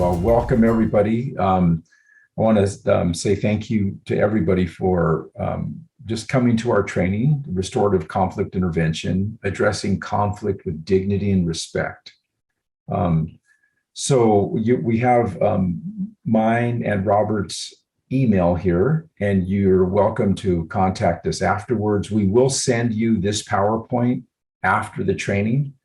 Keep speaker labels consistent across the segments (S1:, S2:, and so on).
S1: Well, welcome everybody. I want to say thank you to everybody for just coming to our training, Restorative Conflict Intervention, addressing conflict with dignity and respect. We have mine and Robert's email here, and you're welcome to contact us afterwards. We will send you this PowerPoint after the training.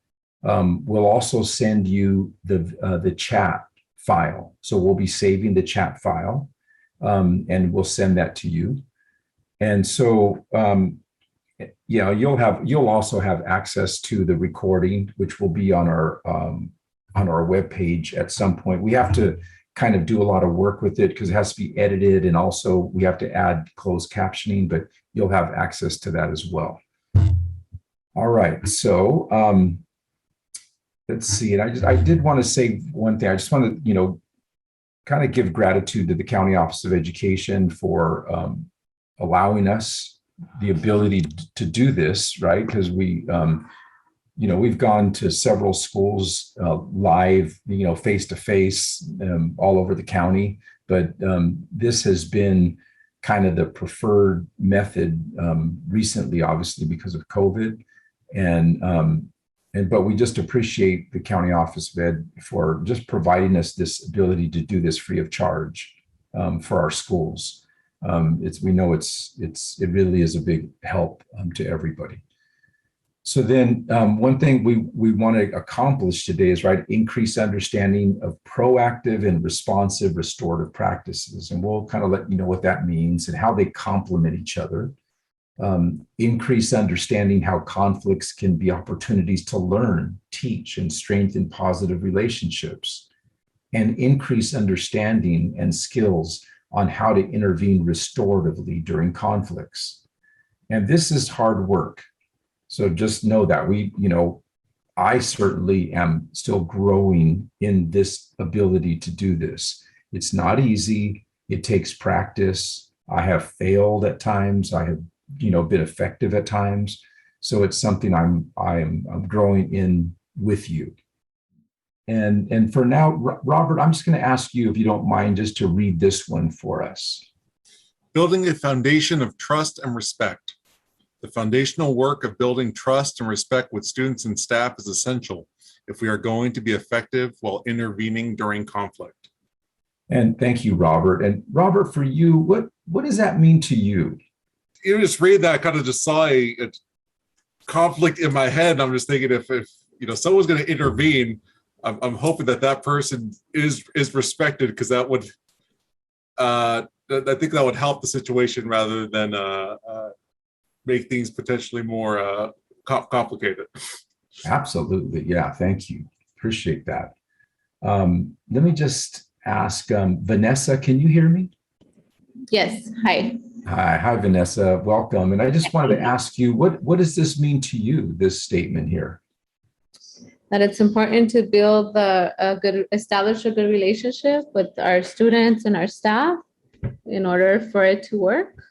S1: We'll also send you the chat file. So we'll be saving the chat file, and we'll send that to you. And so, you'll also have access to the recording, which will be on our webpage at some point. We have to kind of do a lot of work with it because it has to be edited, and also we have to add closed captioning, but you'll have access to that as well. All right, so let's see. And I did want to say one thing. I just want to, kind of give gratitude to the County Office of Education for allowing us the ability to do this, right? Because we've gone to several schools live, face to face, all over the county. But this has been kind of the preferred method recently, obviously because of COVID, but we just appreciate the County Office of Ed for just providing us this ability to do this free of charge for our schools. We know it really is a big help to everybody. So then one thing we want to accomplish today is increase understanding of proactive and responsive restorative practices. And we'll kind of let you know what that means and how they complement each other. Increase understanding how conflicts can be opportunities to learn, teach, and strengthen positive relationships, and increase understanding and skills on how to intervene restoratively during conflicts. And this is hard work. So just know that I certainly am still growing in this ability to do this. It's not easy. It takes practice. I have failed at times. I have been effective at times. So it's something I'm growing in with you. And for now, Robert, I'm just going to ask you, if you don't mind, just to read this one for us.
S2: Building a foundation of trust and respect. The foundational work of building trust and respect with students and staff is essential if we are going to be effective while intervening during conflict.
S1: And thank you, Robert. And Robert, for you, what does that mean to you?
S2: You just read that, I kind of just saw a conflict in my head. I'm just thinking if someone's going to intervene, I'm hoping that person is respected, because that would I think that would help the situation rather than make things potentially more complicated.
S1: Absolutely, yeah. Thank you. Appreciate that. Let me just ask Vanessa. Can you hear me?
S3: Yes. Hi.
S1: Hi, Vanessa. Welcome. And I just wanted to ask you, what does this mean to you, this statement here?
S3: That it's important to build establish a good relationship with our students and our staff in order for it to work.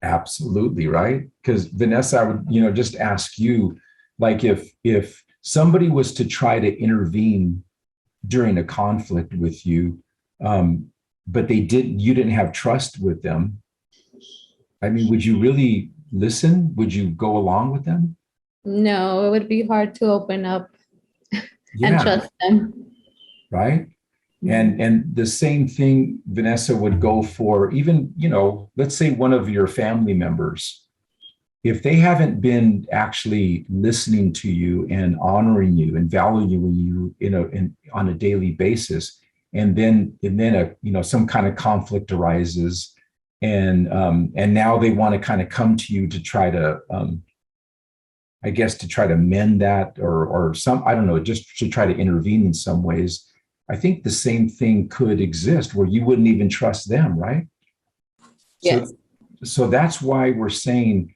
S1: Absolutely, right? Because Vanessa, I would, just ask you, if somebody was to try to intervene during a conflict with you, but you didn't have trust with them. I mean, would you really listen? Would you go along with them?
S3: No, it would be hard to open up and trust them.
S1: Right? And the same thing, Vanessa, would go for even, let's say one of your family members. If they haven't been actually listening to you and honoring you and valuing you, on a daily basis, and then some kind of conflict arises, and now they want to kind of come to you to try to, to try to mend that, or I don't know, just to try to intervene in some ways. I think the same thing could exist where you wouldn't even trust them, right?
S3: Yes.
S1: So that's why we're saying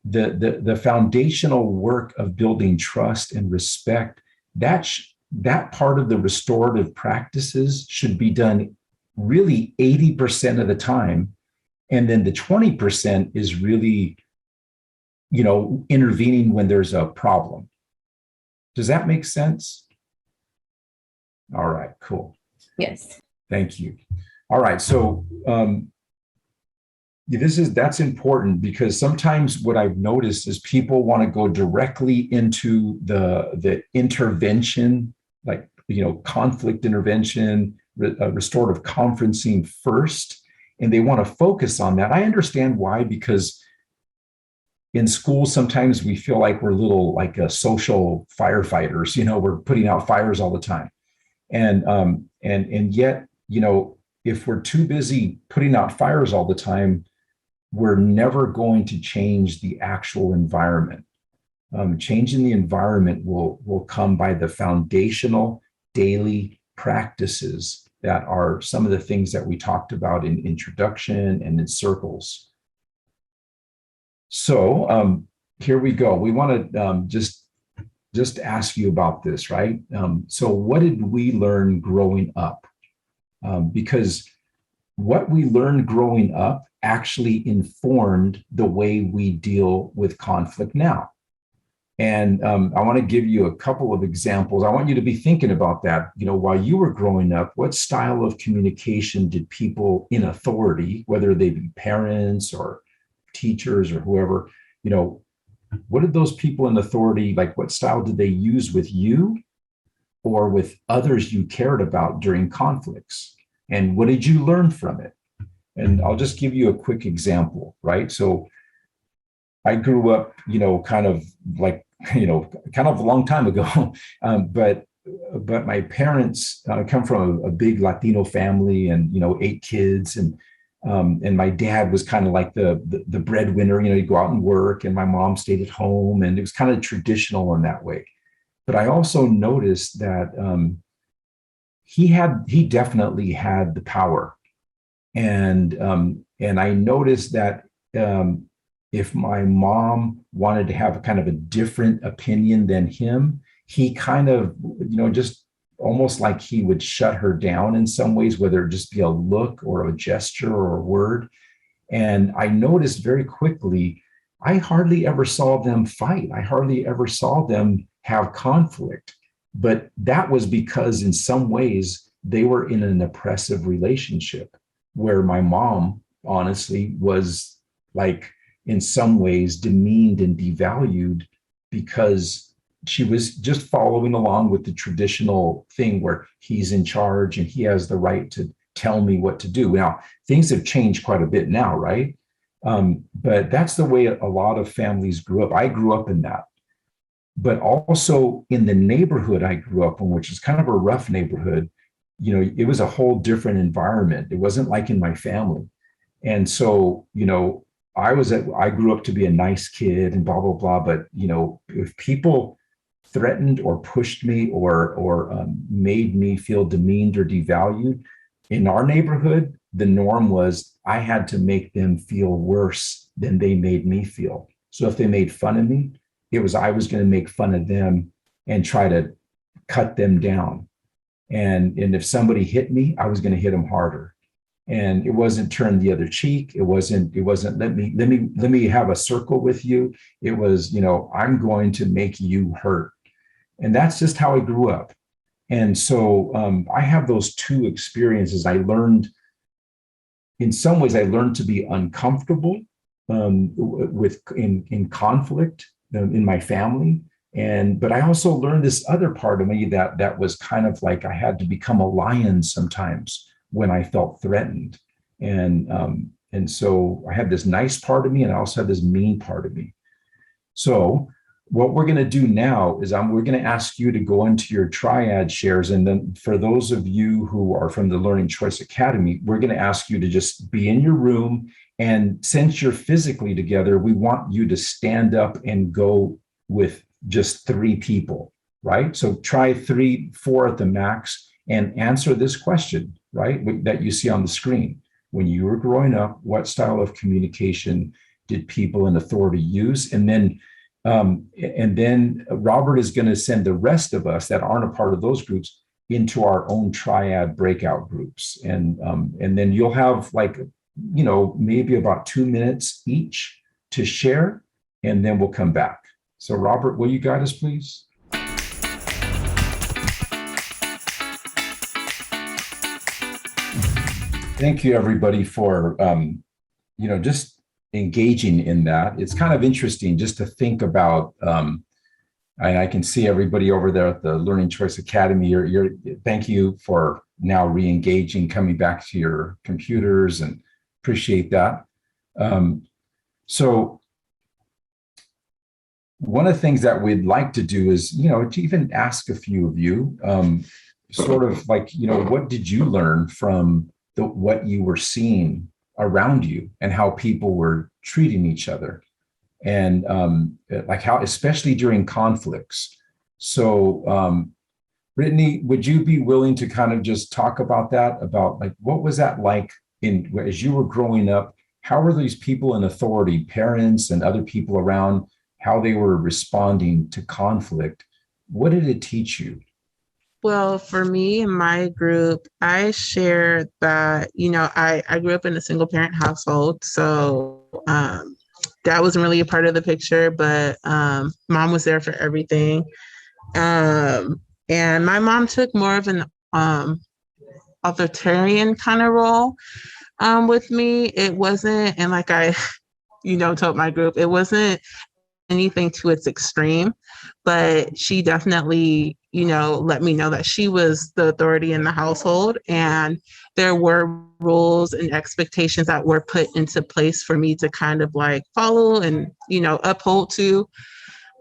S1: the foundational work of building trust and respect, that part of the restorative practices should be done really 80% of the time. And then the 20% is really, intervening when there's a problem. Does that make sense? All right, cool.
S3: Yes.
S1: Thank you. All right. So that's important, because sometimes what I've noticed is people want to go directly into the intervention, like, conflict intervention, restorative conferencing first, and they want to focus on that. I understand why, because in school, sometimes we feel like we're little, like social firefighters, we're putting out fires all the time. And yet, if we're too busy putting out fires all the time, we're never going to change the actual environment. Changing the environment will come by the foundational daily practices that are some of the things that we talked about in introduction and in circles. So here we go. We want to just ask you about this, right? So what did we learn growing up? Because what we learned growing up actually informed the way we deal with conflict now. And I want to give you a couple of examples. I want you to be thinking about that. While you were growing up, what style of communication did people in authority, whether they be parents or teachers or whoever, what did those people in authority, like, what style did they use with you or with others you cared about during conflicts? And what did you learn from it? And I'll just give you a quick example, right? So I grew up, kind of a long time ago, but my parents come from a big Latino family, and 8 kids, and my dad was kind of like the breadwinner. He'd go out and work, and my mom stayed at home, and it was kind of traditional in that way. But I also noticed that he definitely had the power. And I noticed that if my mom wanted to have kind of a different opinion than him, he kind of, just almost like he would shut her down in some ways, whether it just be a look or a gesture or a word. And I noticed very quickly, I hardly ever saw them fight. I hardly ever saw them have conflict. But that was because in some ways they were in an oppressive relationship, where my mom, honestly, was, like, in some ways demeaned and devalued because she was just following along with the traditional thing where he's in charge and he has the right to tell me what to do. Now, things have changed quite a bit now, right? But that's the way a lot of families grew up. I grew up in that. But also in the neighborhood I grew up in, which is kind of a rough neighborhood, it was a whole different environment. It wasn't like in my family. And so, I grew up to be a nice kid and blah, blah, blah. But, if people threatened or pushed me or made me feel demeaned or devalued in our neighborhood, the norm was I had to make them feel worse than they made me feel. So if they made fun of me, I was going to make fun of them and try to cut them down. And if somebody hit me, I was going to hit them harder. And it wasn't turn the other cheek. It wasn't let me have a circle with you. It was, I'm going to make you hurt. And that's just how I grew up. And so I have those two experiences. In some ways, I learned to be uncomfortable in conflict in my family. But I also learned this other part of me that was kind of like I had to become a lion sometimes when I felt threatened. And so I had this nice part of me, and I also had this mean part of me. So what we're going to do now is we're going to ask you to go into your Triad shares. And then for those of you who are from the Learning Choice Academy, we're going to ask you to just be in your room. And since you're physically together, we want you to stand up and go with just 3 people, right? So try 3, 4 at the max and answer this question, right? That you see on the screen. When you were growing up, what style of communication did people in authority use? And then Robert is going to send the rest of us that aren't a part of those groups into our own Triad breakout groups. And then you'll have maybe about 2 minutes each to share, and then we'll come back. So Robert, will you guide us, please? Thank you, everybody, for just engaging in that. It's kind of interesting just to think about. And I can see everybody over there at the Learning Choice Academy. Thank you for now re-engaging, coming back to your computers, and appreciate that. So one of the things that we'd like to do is, to even ask a few of you, sort of like, what did you learn from what you were seeing around you and how people were treating each other? And like how, especially during conflicts. So, Brittany, would you be willing to kind of just talk about that? About like, what was that like as you were growing up? How were these people in authority, parents and other people around, how they were responding to conflict? What did it teach you?
S4: Well, for me and my group, I shared that, I grew up in a single parent household. So dad wasn't really a part of the picture, but mom was there for everything. And my mom took more of an authoritarian kind of role with me. It wasn't, and like I, told my group, it wasn't anything to its extreme, but she definitely, let me know that she was the authority in the household, and there were rules and expectations that were put into place for me to kind of like follow and, uphold to.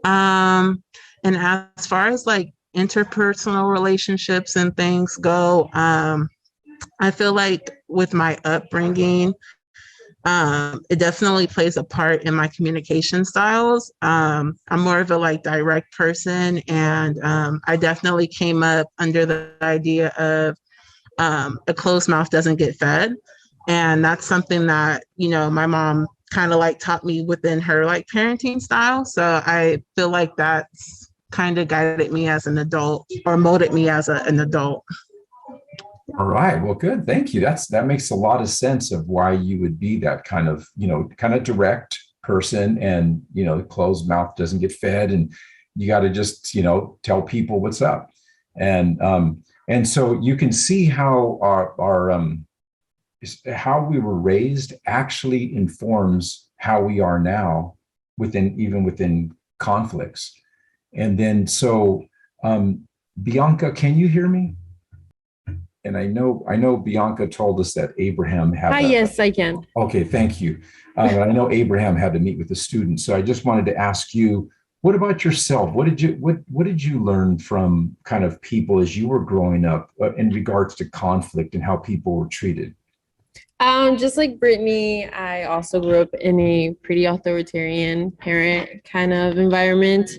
S4: And as far as like interpersonal relationships and things go, I feel like with my upbringing, it definitely plays a part in my communication styles. I'm more of a like direct person, and I definitely came up under the idea of a closed mouth doesn't get fed. And that's something that, my mom kind of like taught me within her like parenting style. So I feel like that's kind of guided me as an adult, or molded me as an adult.
S1: All right. Well, good. Thank you. That makes a lot of sense of why you would be that kind of, kind of direct person, and, closed mouth doesn't get fed, and you got to just, tell people what's up. And so you can see how how we were raised actually informs how we are now within conflicts. And then, so, Bianca, can you hear me? And I know Bianca told us that Abraham had.
S5: Yes, I can.
S1: Okay, thank you. I know Abraham had to meet with the students, so I just wanted to ask you, what about yourself? What did you learn from kind of people as you were growing up in regards to conflict and how people were treated?
S5: Just like Brittany, I also grew up in a pretty authoritarian parent kind of environment.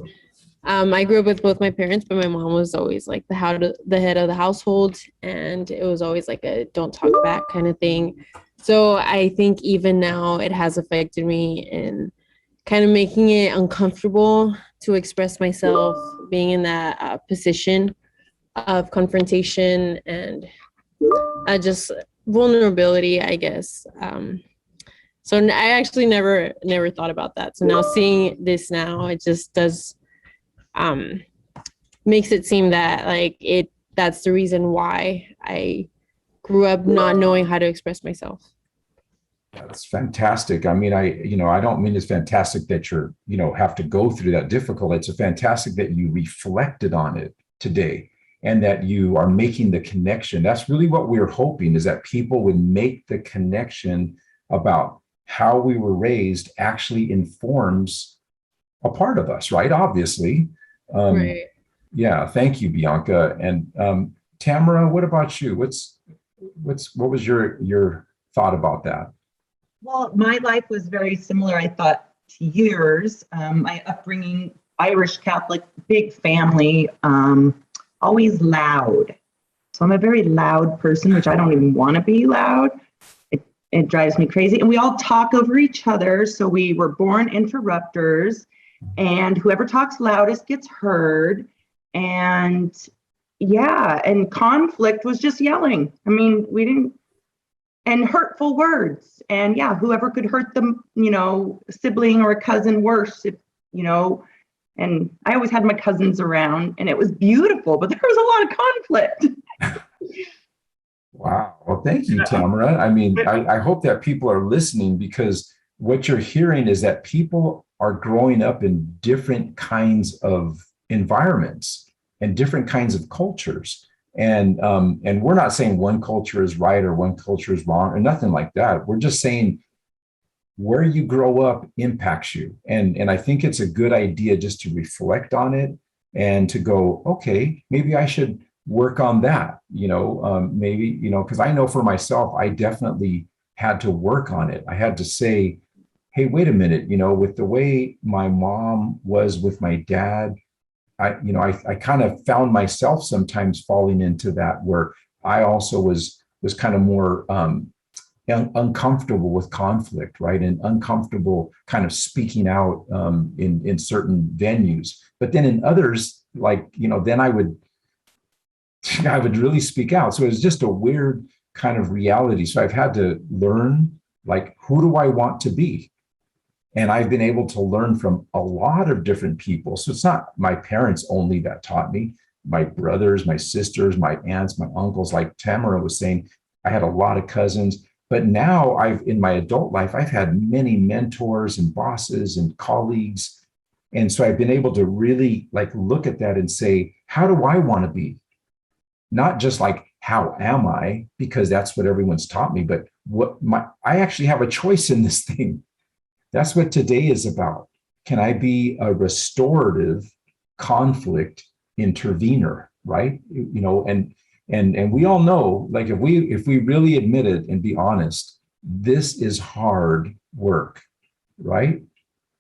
S5: I grew up with both my parents, but my mom was always like the head of the household, and it was always like a don't talk back kind of thing. So I think even now it has affected me in kind of making it uncomfortable to express myself, being in that position of confrontation and just vulnerability, I guess. So I actually never thought about that. So now seeing this now, it just does makes it seem that like that's the reason why I grew up not knowing how to express myself.
S1: Yeah, that's fantastic. I mean, I don't mean it's fantastic that you're, have to go through that difficult. It's fantastic that you reflected on it today and that you are making the connection. That's really what we're hoping, is that people would make the connection about how we were raised actually informs a part of us, right? Obviously.
S5: Right.
S1: Yeah. Thank you, Bianca. And Tamara, what about you? What was your thought about that?
S6: Well, my life was very similar, I thought, to yours. My upbringing, Irish Catholic, big family, always loud. So I'm a very loud person, which I don't even want to be loud. It drives me crazy. And we all talk over each other. So we were born interrupters, and whoever talks loudest gets heard. And yeah, and conflict was just yelling. I mean, we didn't, and hurtful words. And yeah, whoever could hurt them, sibling or a cousin worse, and I always had my cousins around, and it was beautiful, but there was a lot of conflict.
S1: Wow. Well, thank you, Tamara. I mean, I hope that people are listening, because what you're hearing is that people are growing up in different kinds of environments and different kinds of cultures. And we're not saying one culture is right or one culture is wrong or nothing like that. We're just saying where you grow up impacts you. And I think it's a good idea just to reflect on it and to go, okay, maybe I should work on that, maybe, because I know for myself, I definitely had to work on it. I had to say, hey, wait a minute, with the way my mom was with my dad, I kind of found myself sometimes falling into that, where I also was kind of more uncomfortable with conflict, right? And uncomfortable kind of speaking out in certain venues. But then in others, then I would really speak out. So it was just a weird kind of reality. So I've had to learn, who do I want to be? And I've been able to learn from a lot of different people. So it's not my parents only that taught me. My brothers, my sisters, my aunts, my uncles, like Tamara was saying, I had a lot of cousins. But now in my adult life, I've had many mentors and bosses and colleagues. And so I've been able to really look at that and say, how do I want to be? Not just how am I? Because that's what everyone's taught me, but I actually have a choice in this thing. That's what today is about. Can I be a restorative conflict intervener, right? And we all know, if we really admit it and be honest, this is hard work, right?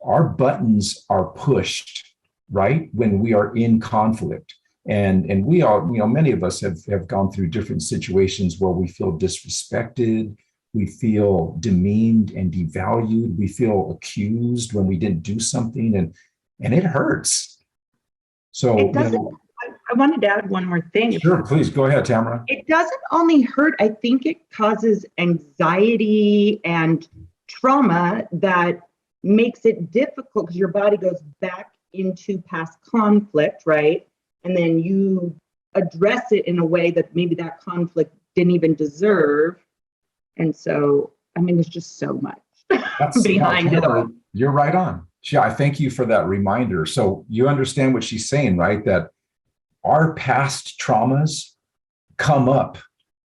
S1: Our buttons are pushed, right, when we are in conflict. And we all, many of us have gone through different situations where we feel disrespected, we feel demeaned and devalued, we feel accused when we didn't do something, and it hurts. So
S6: it doesn't. I wanted to add one more thing.
S1: Sure, please go ahead, Tamara.
S6: It doesn't only hurt. I think it causes anxiety and trauma that makes it difficult, because your body goes back into past conflict, right? And then you address it in a way that maybe that conflict didn't even deserve. And so, there's just so much behind it all.
S1: You're right on. Yeah, I thank you for that reminder. So you understand what she's saying, right? That our past traumas come up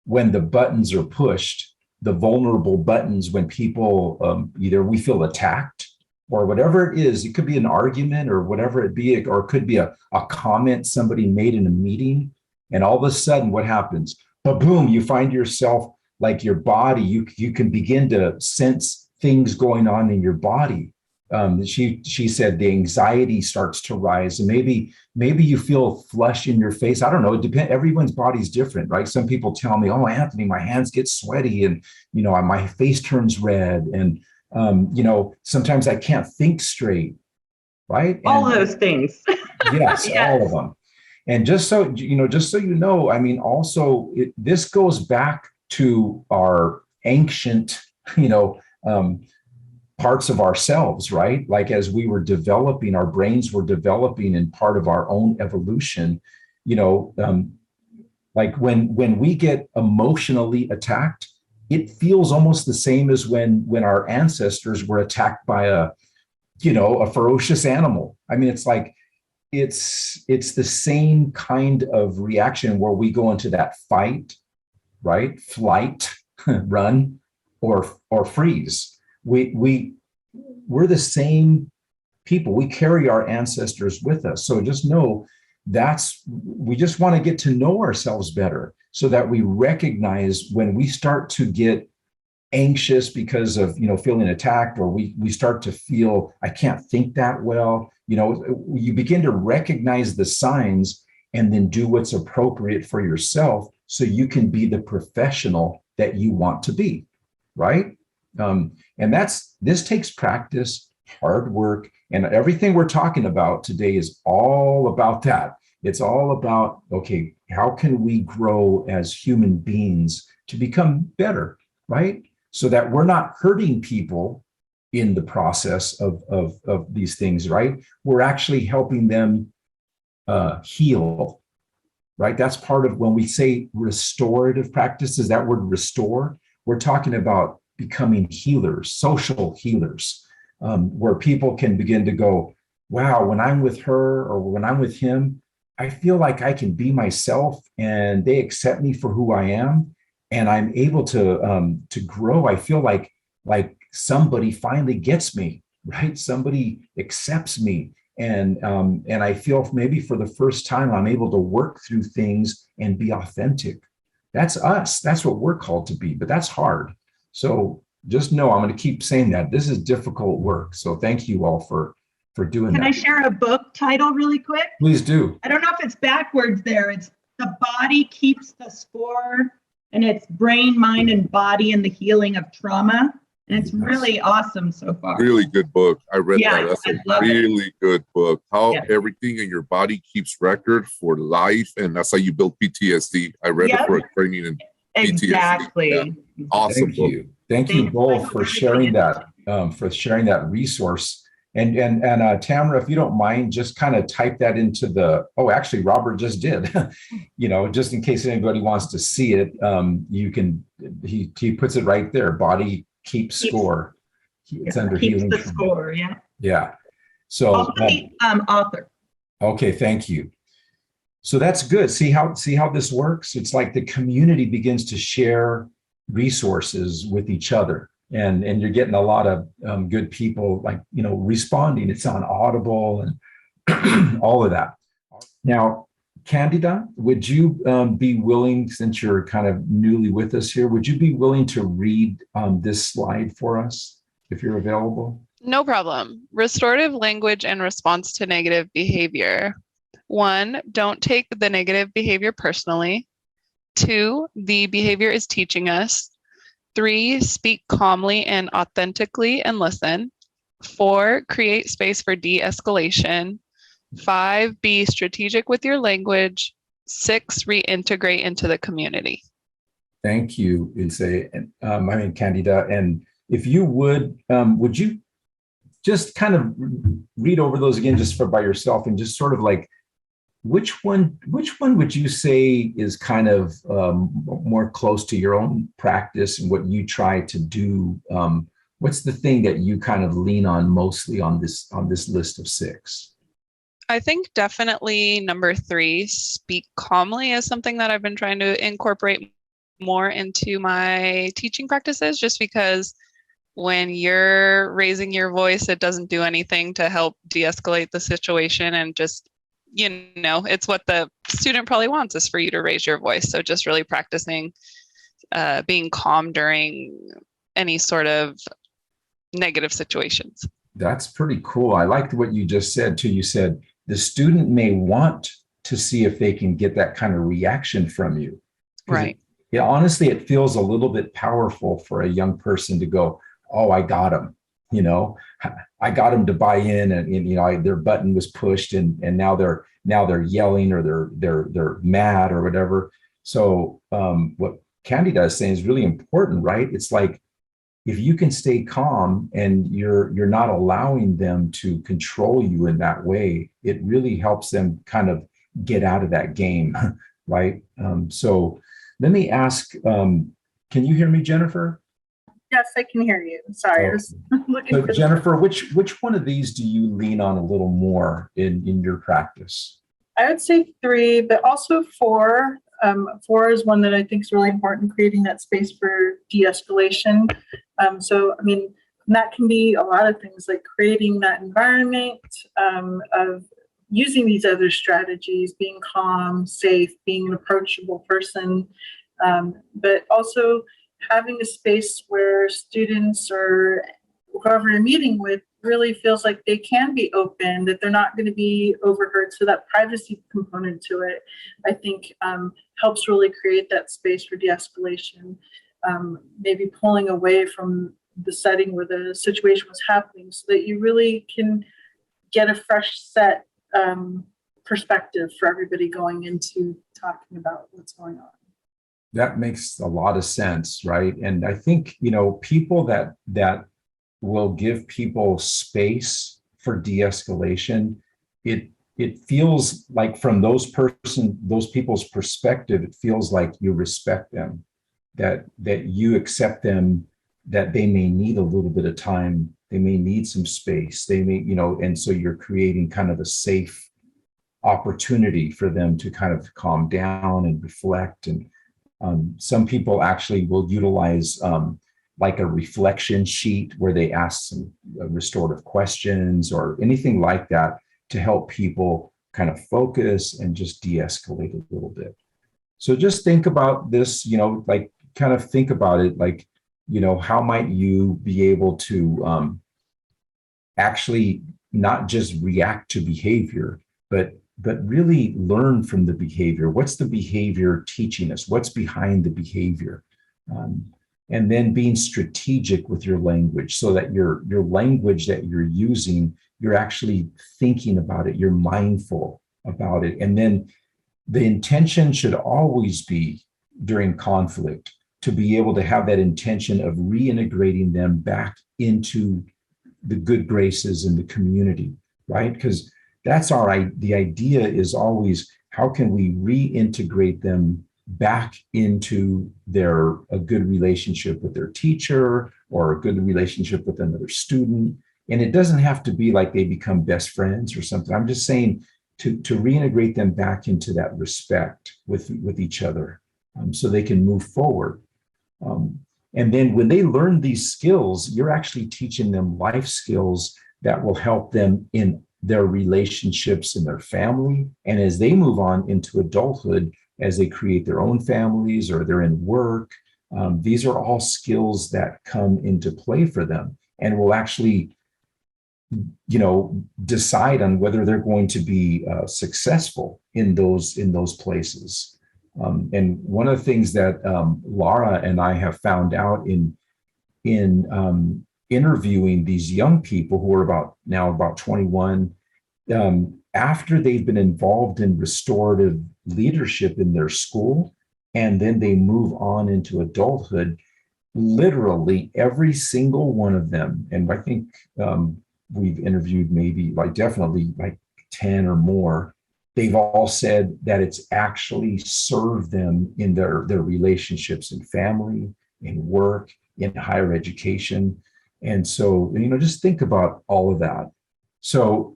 S1: when the buttons are pushed, the vulnerable buttons, when people either we feel attacked or whatever it is. It could be an argument or whatever it be, or it could be a comment somebody made in a meeting. And all of a sudden, what happens? Boom, you find yourself your body, you can begin to sense things going on in your body. She said the anxiety starts to rise, and maybe you feel flush in your face. I don't know. It depends. Everyone's body's different, right? Some people tell me, "Oh, Anthony, my hands get sweaty, and my face turns red, and sometimes I can't think straight." Right?
S6: All those things.
S1: Yes, yes, all of them. And just so also this goes back to our ancient, parts of ourselves, right? As we were developing, our brains were developing in part of our own evolution, when we get emotionally attacked, it feels almost the same as when our ancestors were attacked by a ferocious animal. It's the same kind of reaction where we go into that fight, right? Flight, run, or freeze. We're the same people. We carry our ancestors with us. So just know we just want to get to know ourselves better, so that we recognize when we start to get anxious because of feeling attacked, or we start to feel I can't think that well. You begin to recognize the signs and then do what's appropriate for yourself, so you can be the professional that you want to be, right? And this takes practice, hard work, and everything we're talking about today is all about that. It's all about, okay, how can we grow as human beings to become better, right? So that we're not hurting people in the process of these things, right? We're actually helping them heal, right? That's part of when we say restorative practices, that word restore, we're talking about becoming healers, social healers, where people can begin to go, wow, when I'm with her or when I'm with him, I feel like I can be myself and they accept me for who I am. And I'm able to grow. I feel like somebody finally gets me, right? Somebody accepts me. And I feel maybe for the first time, I'm able to work through things and be authentic. That's us. That's what we're called to be, but that's hard. So just know I'm going to keep saying that. This is difficult work. So thank you all for doing
S6: Can
S1: that.
S6: I share a book title really quick?
S1: Please do.
S6: I don't know if it's backwards there. It's The Body Keeps the Score, and it's Brain, Mind, and Body and the Healing of Trauma. And it's really awesome so far.
S7: Really good book. I read that. That's
S6: I
S7: a
S6: love
S7: really good book. How
S6: Yeah.
S7: everything in your body keeps record for life, and that's how you build PTSD. I read it for a training in PTSD.
S6: Exactly.
S7: Yeah. Awesome
S1: Thank
S7: book.
S1: you. Thank you
S6: Thanks.
S1: both for sharing that, resource. And Tamara, if you don't mind, just kind of type that into the, actually, Robert just did, just in case anybody wants to see it, you can, he puts it right there, body keeps score. It's under
S6: Keeps
S1: healing.
S6: the score, yeah.
S1: Yeah. So,
S6: Also the author.
S1: okay, thank you. So that's good. See how this works? It's like the community begins to share resources with each other. And you're getting a lot of good people responding. It's on Audible and all of that. Now, Candida, would you be willing, since you're kind of newly with us here, would you be willing to read this slide for us if you're available?
S8: No problem. Restorative language and response to negative behavior. 1, don't take the negative behavior personally. 2, the behavior is teaching us. 3, speak calmly and authentically and listen. 4, create space for de-escalation. 5, be strategic with your language. 6, reintegrate into the community.
S1: Thank you, Ilse. Candida. And if you would you just kind of read over those again just by yourself and just sort of like, which one would you say is kind of more close to your own practice and what you try to do? What's the thing that you kind of lean on mostly on this list of 6?
S8: I think definitely number 3, speak calmly, is something that I've been trying to incorporate more into my teaching practices, just because when you're raising your voice, it doesn't do anything to help de-escalate the situation, and just it's what the student probably wants is for you to raise your voice. So just really practicing being calm during any sort of negative situations. That's
S1: pretty cool. I liked what you just said too. You said the student may want to see if they can get that kind of reaction from you.
S8: Right.
S1: Honestly, it feels a little bit powerful for a young person to go, oh, I got him. I got them to buy in, and their button was pushed, and now they're yelling or they're mad or whatever. So what Candida is saying is really important, right? It's like if you can stay calm and you're not allowing them to control you in that way, it really helps them kind of get out of that game, right? So let me ask, can you hear me, Jennifer?
S9: Yes, I can hear you. Sorry, I was looking
S1: So
S9: for
S1: Jennifer, which one of these do you lean on a little more in your practice?
S9: I would say 3, but also 4. 4 is one that I think is really important, creating that space for de-escalation. That can be a lot of things, like creating that environment of using these other strategies, being calm, safe, being an approachable person, but also having a space where students or whoever you're meeting with really feels like they can be open, that they're not going to be overheard. So that privacy component to it, I think, helps really create that space for de-escalation, maybe pulling away from the setting where the situation was happening so that you really can get a fresh set perspective for everybody going into talking about what's going on.
S1: That makes a lot of sense, right? And I think, people that will give people space for de-escalation, it it feels like from those people's perspective, it feels like you respect them, that you accept them, that they may need a little bit of time, they may need some space, they may, and so you're creating kind of a safe opportunity for them to kind of calm down and reflect. And some people actually will utilize like a reflection sheet where they ask some restorative questions or anything like that to help people kind of focus and just de-escalate a little bit. So just think about this, like kind of think about it like, how might you be able to actually not just react to behavior, but really learn from the behavior. What's the behavior teaching us? What's behind the behavior? And then being strategic with your language so that your language that you're using, you're actually thinking about it, you're mindful about it. And then the intention should always be during conflict to be able to have that intention of reintegrating them back into the good graces in the community, right? Because that's the idea is always, how can we reintegrate them back into a good relationship with their teacher or a good relationship with another student? And it doesn't have to be like they become best friends or something. I'm just saying to reintegrate them back into that respect with each other, so they can move forward. And then when they learn these skills, you're actually teaching them life skills that will help them in their relationships in their family. And as they move on into adulthood, as they create their own families or they're in work, these are all skills that come into play for them and will actually, decide on whether they're going to be successful in those places. And one of the things that Laura and I have found out in interviewing these young people who are about 21, after they've been involved in restorative leadership in their school, and then they move on into adulthood, literally every single one of them, and I think we've interviewed maybe definitely 10 or more, they've all said that it's actually served them in their relationships in family, in work, in higher education. And so, just think about all of that. So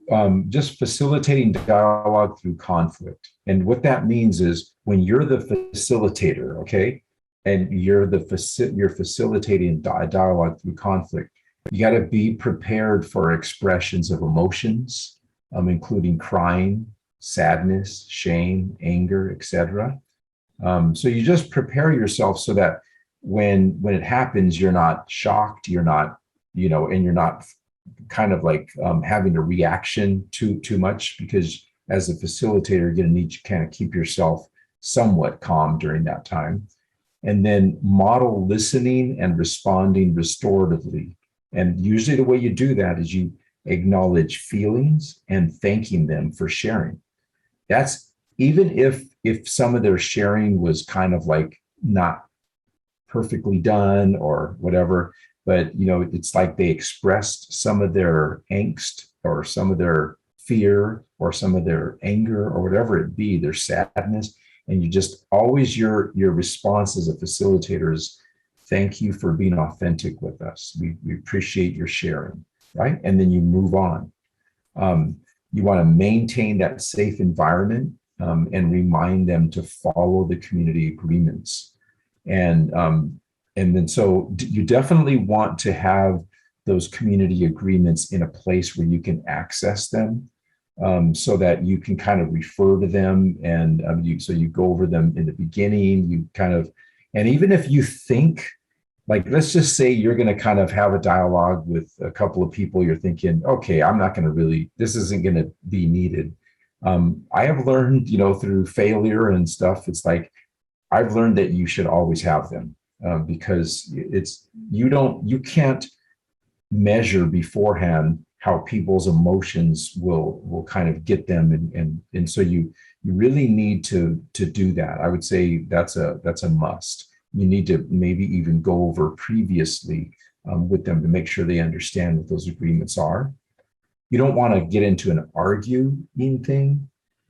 S1: just facilitating dialogue through conflict. And what that means is when you're the facilitator, okay, and you're facilitating dialogue through conflict, you got to be prepared for expressions of emotions, including crying, sadness, shame, anger, etc. So you just prepare yourself so that when it happens, you're not shocked, you're not, and you're not kind of like having a reaction too much, because as a facilitator, you're going to need to kind of keep yourself somewhat calm during that time. And then model listening and responding restoratively. And usually the way you do that is you acknowledge feelings and thanking them for sharing. That's even if some of their sharing was kind of like not perfectly done or whatever, but it's like they expressed some of their angst or some of their fear or some of their anger or whatever it be, their sadness. And you just always, your response as a facilitator is, thank you for being authentic with us. We appreciate your sharing, right? And then you move on. You want to maintain that safe environment and remind them to follow the community agreements. And then so you definitely want to have those community agreements in a place where you can access them, so that you can kind of refer to them. And so you go over them in the beginning, you kind of, and even if you think, like, let's just say you're going to kind of have a dialogue with a couple of people, you're thinking, okay, I'm not going to really, this isn't going to be needed. I have learned, through failure and stuff, it's like, I've learned that you should always have them, because you can't measure beforehand how people's emotions will kind of get them. And so you really need to do that. I would say that's a must. You need to maybe even go over previously with them to make sure they understand what those agreements are. you don't want to get into an arguing thing.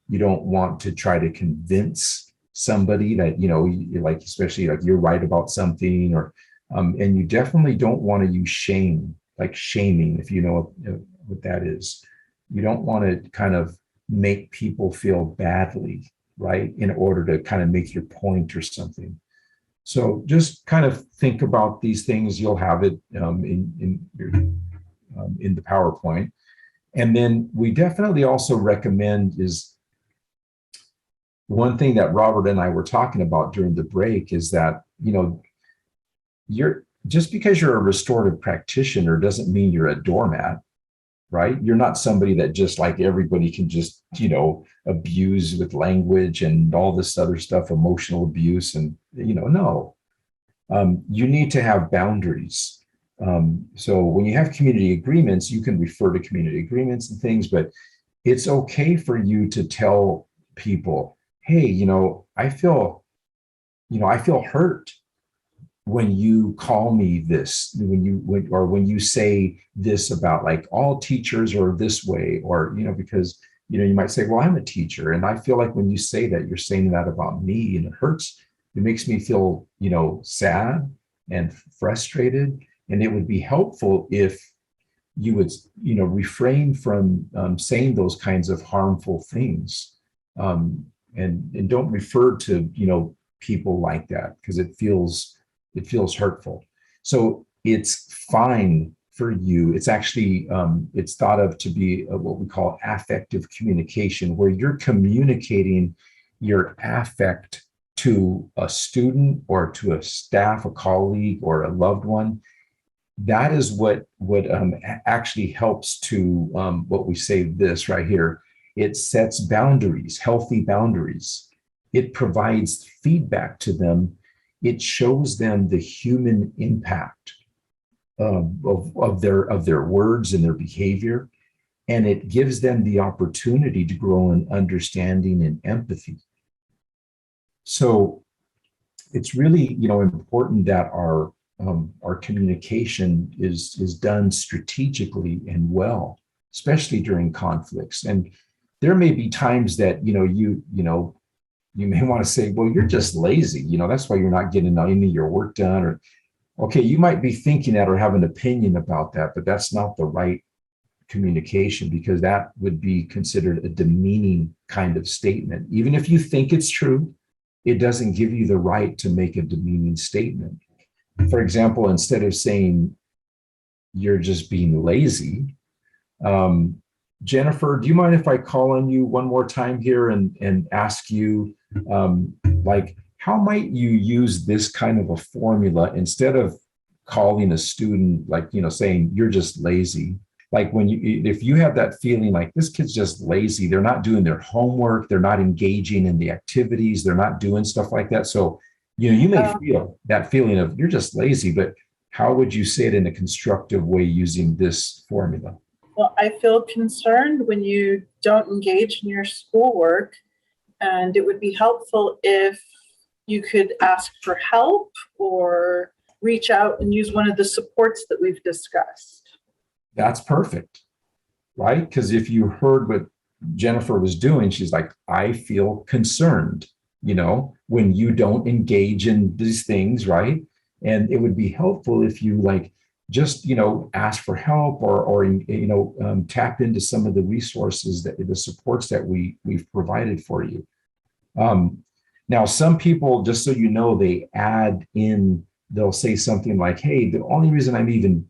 S1: You don't want to try to convince somebody that, like, especially like you're right about something, or, and you definitely don't want to use shame, like shaming, if you know what that is. You don't want to kind of make people feel badly, right, in order to kind of make your point or something. So just kind of think about these things. You'll have it in the PowerPoint. And then we definitely also recommend is one thing that Robert and I were talking about during the break is that, you're just because you're a restorative practitioner doesn't mean you're a doormat, right? You're not somebody that just like everybody can just, abuse with language and all this other stuff, emotional abuse. And, no, you need to have boundaries. So when you have community agreements, you can refer to community agreements and things, but it's okay for you to tell people, hey, I feel hurt when you call me this, when you say this about like all teachers are this way, or, because, you might say, well, I'm a teacher and I feel like when you say that, you're saying that about me and it hurts. It makes me feel, sad and frustrated. And it would be helpful if you would, refrain from saying those kinds of harmful things, and don't refer to, people like that, because it feels hurtful. So it's fine for you. It's actually, it's thought of to be what we call affective communication, where you're communicating your affect to a student or to a staff, a colleague, or a loved one. That is what actually helps to what we say this right here. It sets boundaries, healthy boundaries. It provides feedback to them. It shows them the human impact of their words and their behavior, and it gives them the opportunity to grow in understanding and empathy. So it's really, important that our communication is done strategically and well, especially during conflicts. And there may be times that you may want to say, well, you're just lazy, that's why you're not getting any of your work done. Or, okay, you might be thinking that or have an opinion about that, but that's not the right communication, because that would be considered a demeaning kind of statement. Even if you think it's true, it doesn't give you the right to make a demeaning statement. For example, instead of saying you're just being lazy, Jennifer, do you mind if I call on you one more time here and ask you, like, how might you use this kind of a formula instead of calling a student, like, saying you're just lazy? Like if you have that feeling like this kid's just lazy, they're not doing their homework, they're not engaging in the activities, they're not doing stuff like that. So, you may feel that feeling of you're just lazy, but how would you say it in a constructive way using this formula?
S9: Well, I feel concerned when you don't engage in your schoolwork, and it would be helpful if you could ask for help or reach out and use one of the supports that we've discussed.
S1: That's perfect, right? Because if you heard what Jennifer was doing, she's like, I feel concerned, when you don't engage in these things, right? And it would be helpful if you just ask for help or tap into some of the resources, the supports that we've provided for you. Now, some people, just so you know, they add in, they'll say something like, hey, the only reason I'm even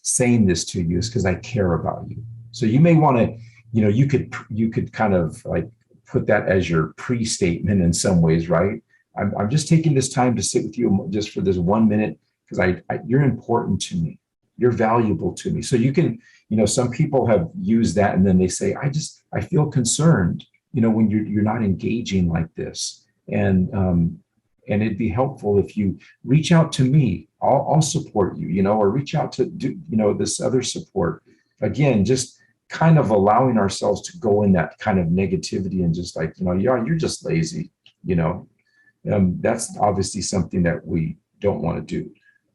S1: saying this to you is because I care about you. So you may want to, you could kind of like put that as your pre-statement in some ways, right? I'm just taking this time to sit with you just for this 1 minute, because you're important to me. You're valuable to me. So you can, some people have used that, and then they say, I feel concerned, when you're not engaging like this. And it'd be helpful if you reach out to me. I'll support you, or reach out to do, this other support. Again, just kind of allowing ourselves to go in that kind of negativity and just like, yeah, you're just lazy, that's obviously something that we don't want to do.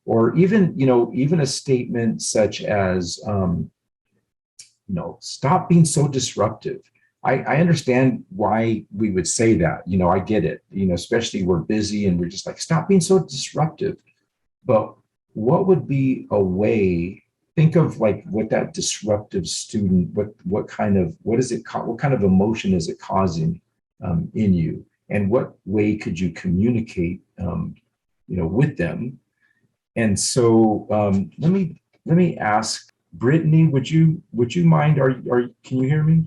S1: Or even, even a statement such as, stop being so disruptive. I understand why we would say that, I get it, especially we're busy and we're just like, stop being so disruptive. But what would be a way, think of like what that disruptive student, what kind of emotion is it causing in you? And what way could you communicate, with them? And so let me ask Brittany, would you mind, can you hear me?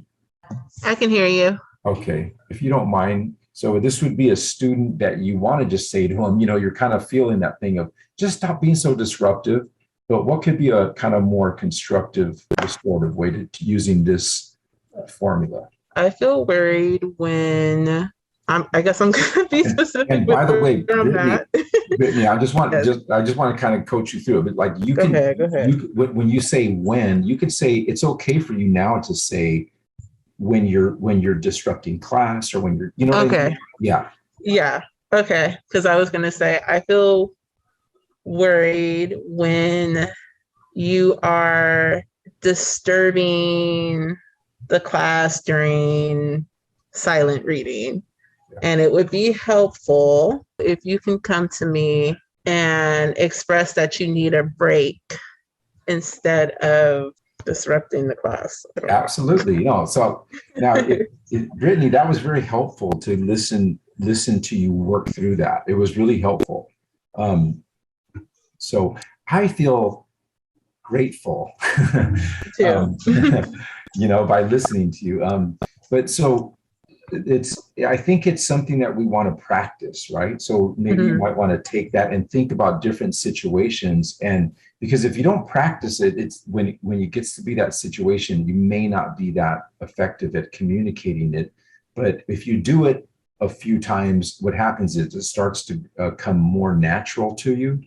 S4: I can hear you.
S1: Okay, if you don't mind. So this would be a student that you want to just say to them, you're kind of feeling that thing of just stop being so disruptive. But what could be a kind of more constructive, restorative way to using this formula?
S4: I feel worried when I guess I'm going to be specific.
S1: And by the way, Brittany, I just want to kind of coach you through it. But like
S4: go ahead.
S1: When you say when, you could say it's okay for you now to say when you're disrupting class or when you're,
S4: okay.
S1: I mean?
S4: Yeah. Okay. Because I was going to say, I feel worried when you are disturbing the class during silent reading. And it would be helpful if you can come to me and express that you need a break instead of disrupting the class.
S1: Absolutely. So now, Brittany, that was very helpful to listen to you work through that. It was really helpful. So I feel grateful, by listening to you. But so I think it's something that we want to practice, right? So maybe you might want to take that and think about different situations. And because if you don't practice it, it's when it gets to be that situation, you may not be that effective at communicating it. But if you do it a few times, what happens is it starts to come more natural to you.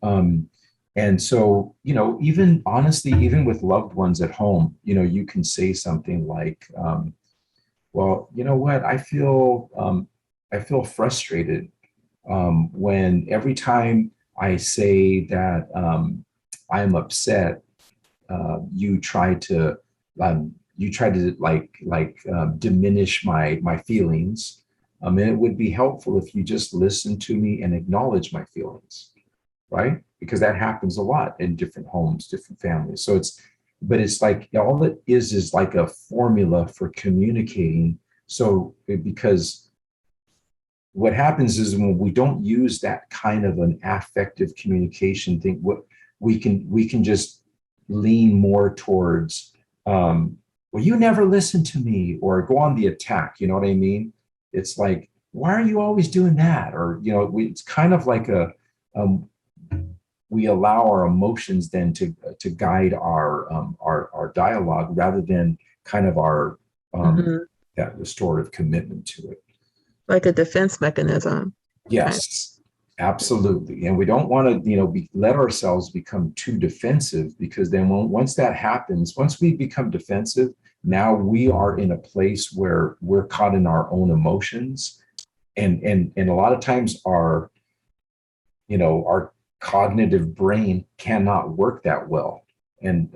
S1: And so, even honestly, even with loved ones at home, you can say something like, well, you know what, I feel frustrated when every time I say that I'm upset, you try to diminish my feelings. And it would be helpful if you just listen to me and acknowledge my feelings, right? Because that happens a lot in different homes, different families. So it's like all it is like a formula for communicating. So because what happens is when we don't use that kind of an affective communication thing, what we can just lean more towards, well, you never listen to me, or go on the attack. You know what I mean? It's like, why are you always doing that? Or, it's kind of like we allow our emotions then to guide our dialogue rather than kind of our that restorative commitment to it.
S4: Like a defense mechanism.
S1: Yes, absolutely. And we don't want to, let ourselves become too defensive, because then once that happens, once we become defensive, now we are in a place where we're caught in our own emotions. And a lot of times our cognitive brain cannot work that well. And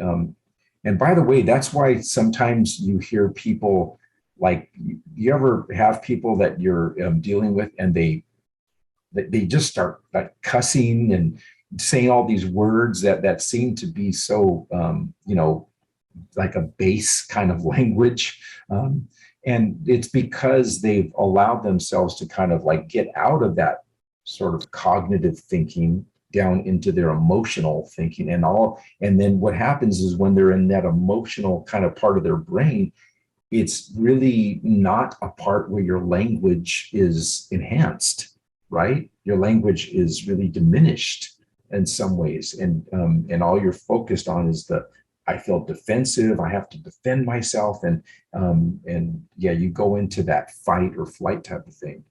S1: by the way, that's why sometimes you hear people, like, you ever have people that you're dealing with and they just start like cussing and saying all these words that seem to be so, like a base kind of language. And it's because they've allowed themselves to kind of like get out of that sort of cognitive thinking down into their emotional thinking and then what happens is when they're in that emotional kind of part of their brain, it's really not a part where your language is enhanced, right? Your language is really diminished in some ways, and all you're focused on is I feel defensive, I have to defend myself, and you go into that fight or flight type of thing.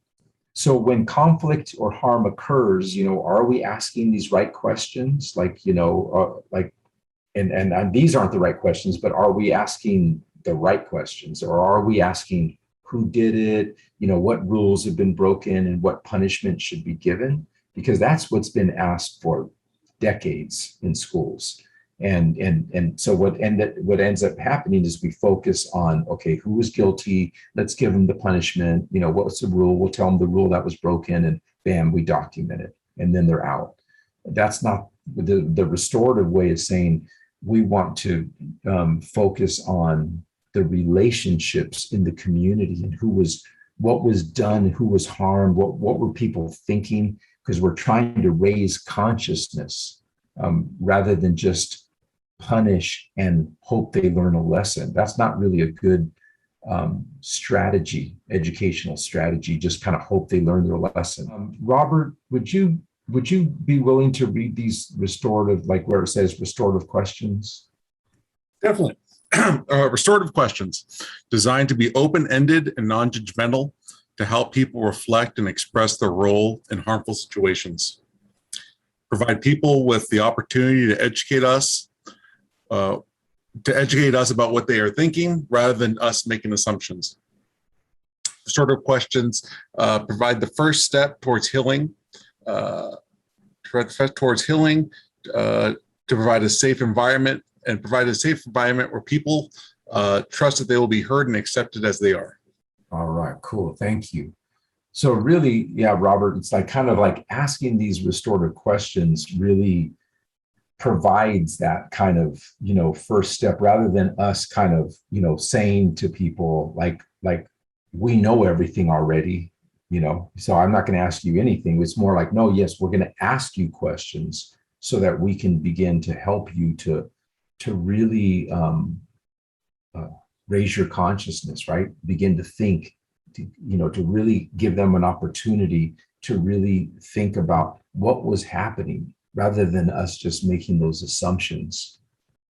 S1: So when conflict or harm occurs, are we asking these right questions? Like, and these aren't the right questions, but are we asking the right questions, or are we asking who did it? What rules have been broken and what punishment should be given? Because that's what's been asked for decades in schools. And so what ends up happening is we focus on, okay, who was guilty? Let's give them the punishment. What's the rule? We'll tell them the rule that was broken, and bam, we document it, and then they're out. That's not the restorative way of saying we want to focus on the relationships in the community and what was done, who was harmed, what were people thinking, because we're trying to raise consciousness rather than just punish and hope they learn a lesson. That's not really a good strategy, educational strategy, just kind of hope they learn their lesson. Robert, would you be willing to read these restorative, like where it says restorative questions?
S2: Definitely. Restorative questions, designed to be open-ended and non-judgmental, to help people reflect and express their role in harmful situations. Provide people with the opportunity to educate us about what they are thinking rather than us making assumptions. Restorative questions provide the first step towards healing, to provide a safe environment, and provide a safe environment where people trust that they will be heard and accepted as they are.
S1: All right, cool. Thank you. So really, yeah, Robert, it's like kind of like asking these restorative questions really provides that kind of, first step, rather than us kind of, saying to people like we know everything already, so I'm not going to ask you anything. It's more like, no, yes, we're going to ask you questions so that we can begin to help you to really raise your consciousness, right? Begin to think, to really give them an opportunity to really think about what was happening rather than us just making those assumptions.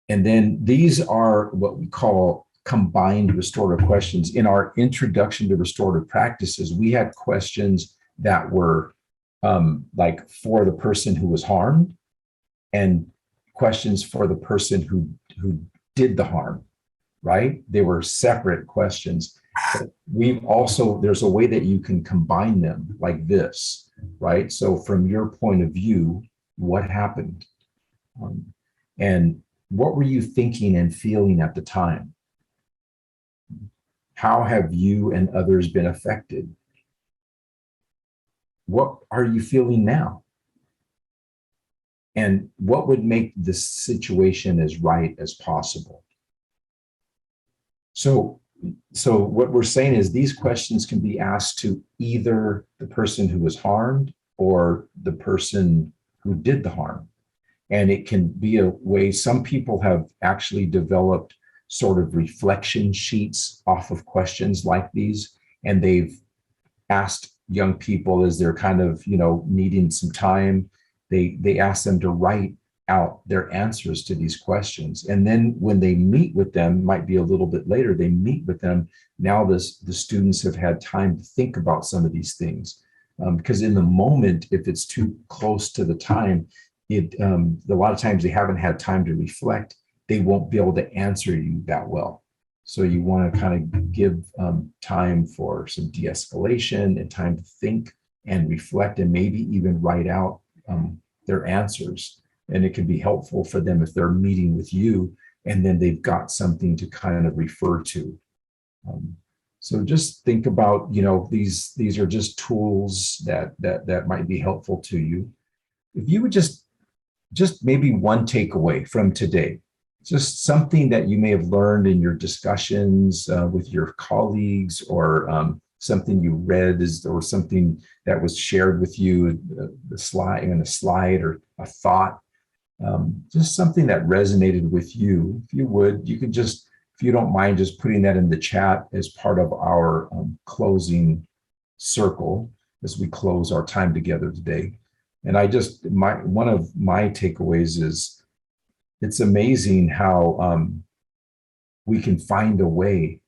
S1: And then these are what we call combined restorative questions. In our introduction to restorative practices, we had questions that were like for the person who was harmed, and questions for the person who did the harm, right? They were separate questions. But there's a way that you can combine them like this, right? So from your point of view, what happened? And what were you thinking and feeling at the time? How have you and others been affected? What are you feeling now? And what would make this situation as right as possible? So what we're saying is these questions can be asked to either the person who was harmed or the person who did the harm. And it can be a way, some people have actually developed sort of reflection sheets off of questions like these, and they've asked young people as they're kind of, needing some time, they ask them to write out their answers to these questions. And then when they meet with them, might be a little bit later, they meet with them. Now the students have had time to think about some of these things. Because in the moment, if it's too close to the time, a lot of times they haven't had time to reflect. They won't be able to answer you that well. So you want to kind of give time for some de-escalation and time to think and reflect, and maybe even write out their answers. And it can be helpful for them if they're meeting with you and then they've got something to kind of refer to. So just think about, these are just tools that might be helpful to you. If you would just maybe one takeaway from today, just something that you may have learned in your discussions with your colleagues, or something you read, or something that was shared with you, a slide or a thought, just something that resonated with you. If you would, you could just, if you don't mind, just putting that in the chat as part of our closing circle as we close our time together today. And one of my takeaways is, it's amazing how we can find a way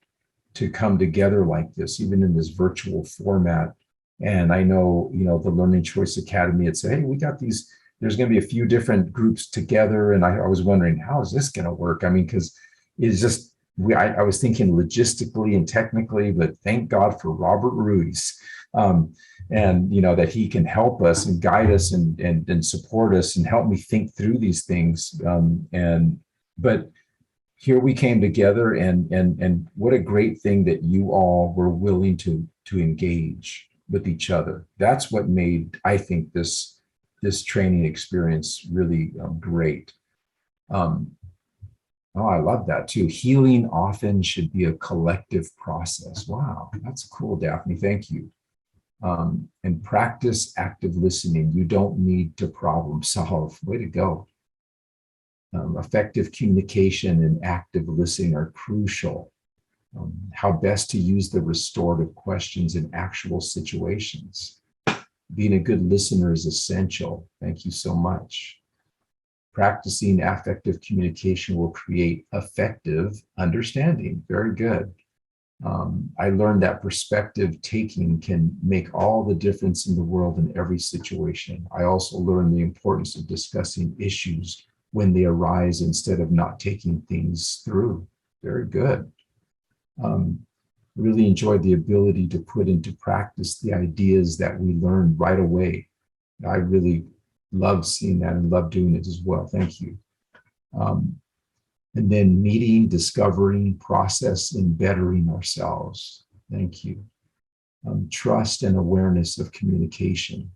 S1: to come together like this, even in this virtual format. And I know, the Learning Choice Academy had said, hey, we got these, there's going to be a few different groups together. And I was wondering, how is this going to work? I mean, because it's just, I was thinking logistically and technically, but thank God for Robert Ruiz. and that he can help us and guide us and support us and help me think through these things. But here we came together, and what a great thing that you all were willing to engage with each other. That's what made, I think, this training experience really great. Oh, I love that too. Healing often should be a collective process. Wow, that's cool, Daphne. Thank you. And practice active listening. You don't need to problem solve. Way to go. Effective communication and active listening are crucial. How best to use the restorative questions in actual situations. Being a good listener is essential. Thank you so much. Practicing affective communication will create effective understanding. Very good. I learned that perspective taking can make all the difference in the world in every situation. I also learned the importance of discussing issues when they arise instead of not taking things through. Very good. Really enjoyed the ability to put into practice the ideas that we learned right away. I really love seeing that and love doing it as well. Thank you. And then meeting, discovering, process, and bettering ourselves. Thank you. Trust and awareness of communication.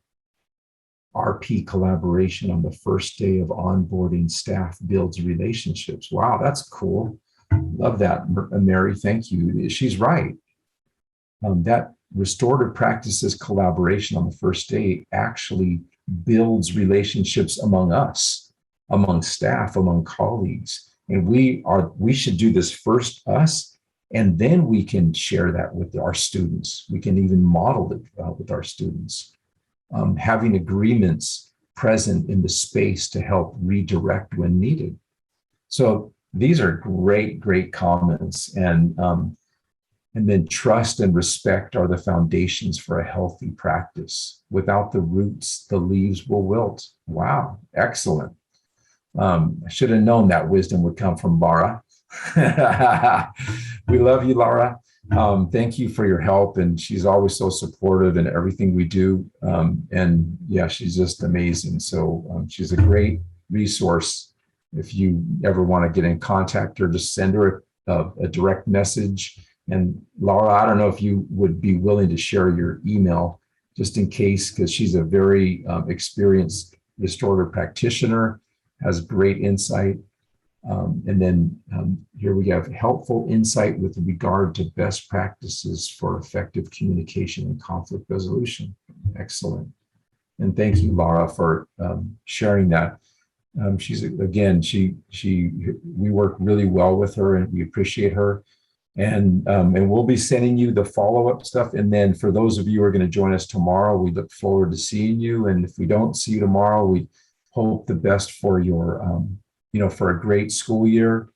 S1: RP collaboration on the first day of onboarding staff builds relationships. Wow, that's cool. Love that, Mary. Thank you. She's right. That restorative practices collaboration on the first day actually builds relationships among us, among staff, among colleagues. And we should do this first, us, and then we can share that with our students. We can even model it with our students. Having agreements present in the space to help redirect when needed. So these are great, great comments. And then trust and respect are the foundations for a healthy practice. Without the roots, the leaves will wilt. Wow, excellent. I should have known that wisdom would come from Laura. We love you, Laura. Thank you for your help. And she's always so supportive in everything we do. And yeah, she's just amazing. So she's a great resource. If you ever want to get in contact her, just send her a direct message. And Laura, I don't know if you would be willing to share your email just in case, because she's a very experienced restorative practitioner, has great insight. And then here we have helpful insight with regard to best practices for effective communication and conflict resolution. Excellent. And thank you, Laura, for sharing that. She's, again, we work really well with her and we appreciate her. And we'll be sending you the follow-up stuff. And then for those of you who are going to join us tomorrow, we look forward to seeing you. And if we don't see you tomorrow, we hope the best for your, for a great school year.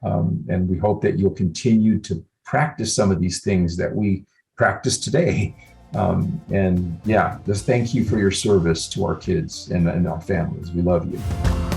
S1: And we hope that you'll continue to practice some of these things that we practice today. And yeah, just thank you for your service to our kids and our families. We love you.